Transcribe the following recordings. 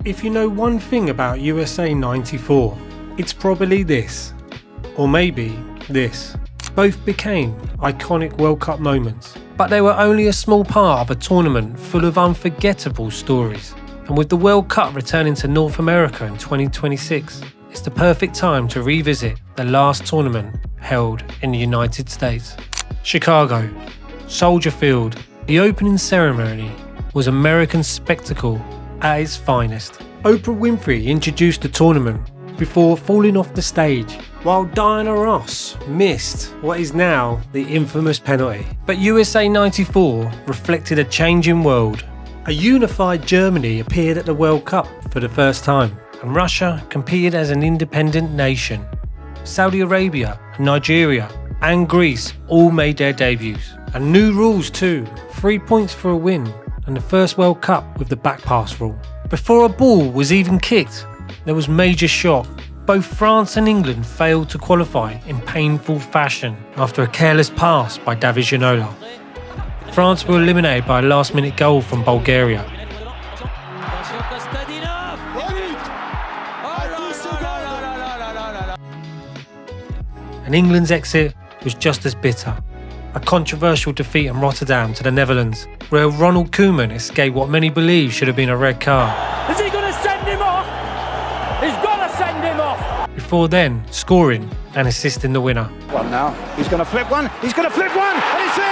If you know one thing about USA 94, it's probably this. Or maybe this. Both became iconic World Cup moments, but they were only a small part of a tournament full of unforgettable stories. And with the World Cup returning to North America in 2026, it's the perfect time to revisit the last tournament held in the United States. Chicago, Soldier Field. The opening ceremony was American spectacle at its finest. Oprah Winfrey introduced the tournament before falling off the stage, while Diana Ross missed what is now the infamous penalty. But USA 94 reflected a changing world. A unified Germany appeared at the World Cup for the first time, and Russia competed as an independent nation. Saudi Arabia, Nigeria and Greece all made their debuts. And new rules too, 3 points for a win, and the first World Cup with the back pass rule. Before a ball was even kicked, there was major shock. Both France and England failed to qualify in painful fashion after a careless pass by David Ginola. France were eliminated by a last-minute goal from Bulgaria. And England's exit was just as bitter. A controversial defeat in Rotterdam to the Netherlands, where Ronald Koeman escaped what many believe should have been a red card. Is he going to send him off? He's got to send him off! Before then, scoring and assisting the winner. One now, he's going to flip one, and it's in!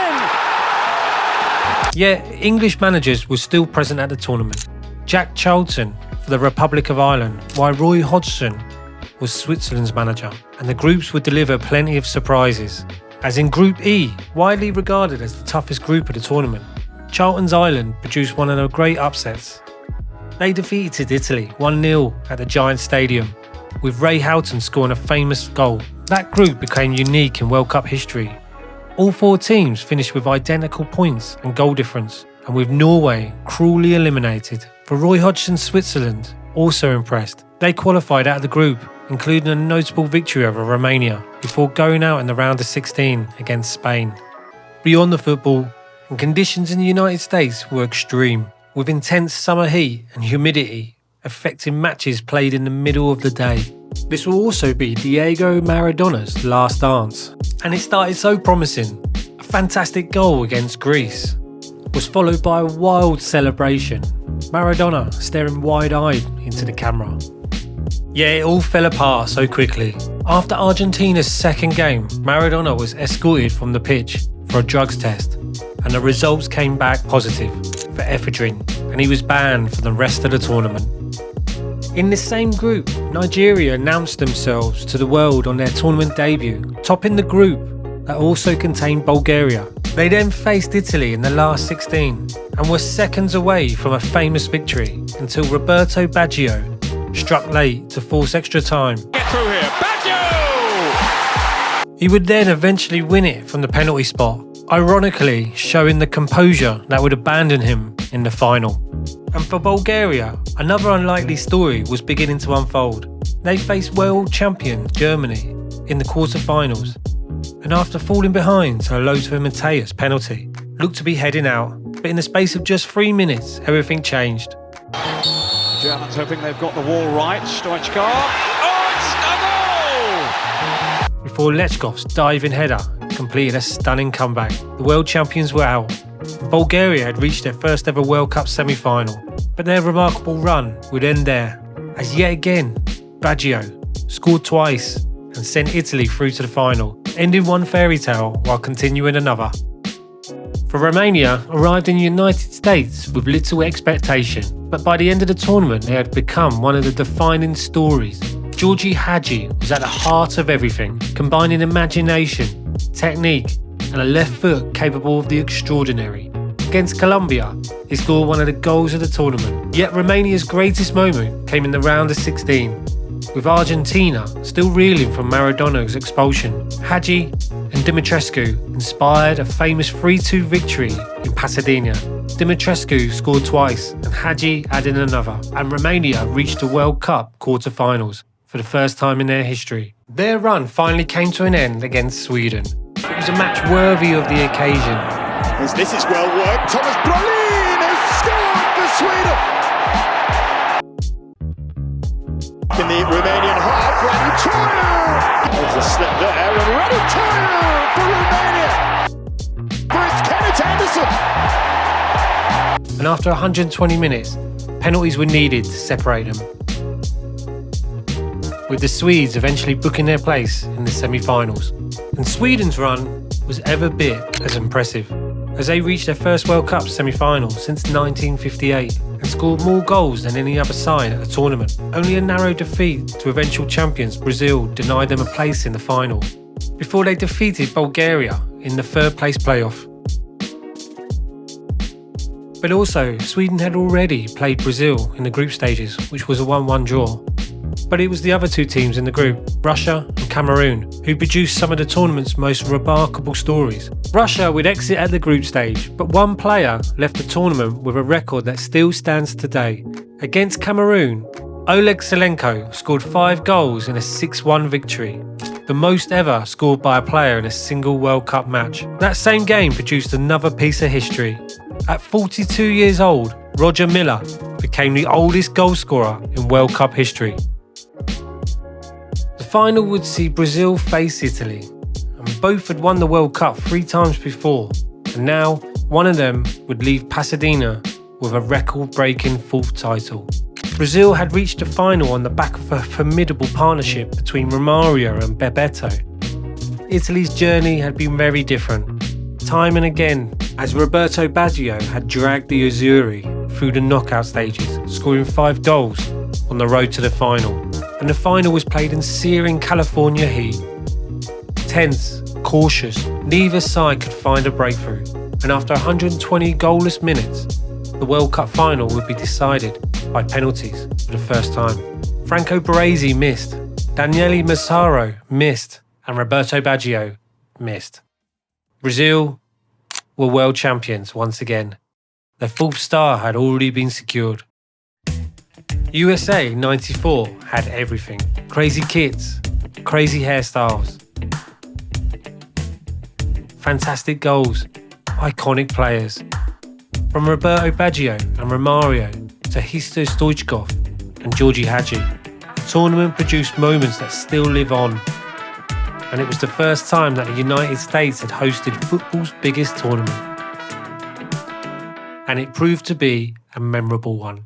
Yet, English managers were still present at the tournament. Jack Charlton for the Republic of Ireland, while Roy Hodgson was Switzerland's manager. And the groups would deliver plenty of surprises. As in Group E, widely regarded as the toughest group of the tournament, Charlton's Ireland produced one of the great upsets. They defeated Italy 1-0 at the Giant Stadium, with Ray Houghton scoring a famous goal. That group became unique in World Cup history. All four teams finished with identical points and goal difference, and with Norway cruelly eliminated. For Roy Hodgson's Switzerland, also impressed. They qualified out of the group, including a notable victory over Romania, before going out in the round of 16 against Spain. Beyond the football, and conditions in the United States were extreme, with intense summer heat and humidity affecting matches played in the middle of the day. This will also be Diego Maradona's last dance, and it started so promising. A fantastic goal against Greece was followed by a wild celebration, Maradona staring wide-eyed into the camera. Yeah, it all fell apart so quickly. After Argentina's second game, Maradona was escorted from the pitch for a drugs test, and the results came back positive for ephedrine, and he was banned for the rest of the tournament. In the same group, Nigeria announced themselves to the world on their tournament debut, topping the group that also contained Bulgaria. They then faced Italy in the last 16 and were seconds away from a famous victory until Roberto Baggio struck late to force extra time. Get through here, Baggio! He would then eventually win it from the penalty spot, ironically showing the composure that would abandon him in the final. And for Bulgaria, another unlikely story was beginning to unfold. They faced world champion Germany in the quarter-finals, and after falling behind to a Lothar Matthäus penalty, looked to be heading out. But in the space of just 3 minutes, everything changed. Germans hoping they've got the wall right. Stoichkov. Oh, it's a goal! Before Lechkov's diving header completed a stunning comeback, the world champions were out. Bulgaria had reached their first ever World Cup semi-final, but their remarkable run would end there, as yet again, Baggio scored twice and sent Italy through to the final, ending one fairy tale while continuing another. For Romania, arrived in the United States with little expectation, but by the end of the tournament they had become one of the defining stories. Georgi Hagi was at the heart of everything, combining imagination, technique and a left foot capable of the extraordinary. Against Colombia, he scored one of the goals of the tournament. Yet Romania's greatest moment came in the round of 16, with Argentina still reeling from Maradona's expulsion. Hagi and Dumitrescu inspired a famous 3-2 victory in Pasadena. Dumitrescu scored twice and Hagi added another, and Romania reached the World Cup quarter-finals for the first time in their history. Their run finally came to an end against Sweden. It was a match worthy of the occasion. This is well worked. Thomas Brolin has scored for Sweden! in the Romanian half. Radu Toiu! There's a slip there, and Radu Toiu for Romania! For it's Kenneth Anderson! And after 120 minutes, penalties were needed to separate them, with the Swedes eventually booking their place in the semi-finals. And Sweden's run was ever bit as impressive, as they reached their first World Cup semi-final since 1958 and scored more goals than any other side at the tournament. Only a narrow defeat to eventual champions Brazil denied them a place in the final, before they defeated Bulgaria in the third place playoff. But also, Sweden had already played Brazil in the group stages, which was a 1-1 draw. But it was the other two teams in the group, Russia and Cameroon, who produced some of the tournament's most remarkable stories. Russia would exit at the group stage, but one player left the tournament with a record that still stands today. Against Cameroon, Oleg Selenko scored 5 goals in a 6-1 victory, the most ever scored by a player in a single World Cup match. That same game produced another piece of history. At 42 years old, Roger Milla became the oldest goalscorer in World Cup history. The final would see Brazil face Italy, and both had won the World Cup 3 times before, and now one of them would leave Pasadena with a record-breaking 4th title. Brazil had reached the final on the back of a formidable partnership between Romario and Bebeto. Italy's journey had been very different, time and again, as Roberto Baggio had dragged the Azzurri through the knockout stages, scoring 5 goals on the road to the final. And the final was played in searing California heat. Tense, cautious, neither side could find a breakthrough, and after 120 goalless minutes, the World Cup final would be decided by penalties for the first time. Franco Baresi missed, Daniele Massaro missed, and Roberto Baggio missed. Brazil were world champions once again. Their 4th star had already been secured. USA 94 had everything. Crazy kits, crazy hairstyles, fantastic goals, iconic players. From Roberto Baggio and Romario to Hristo Stoichkov and Georgi Hagi, the tournament produced moments that still live on. And it was the first time that the United States had hosted football's biggest tournament. And it proved to be a memorable one.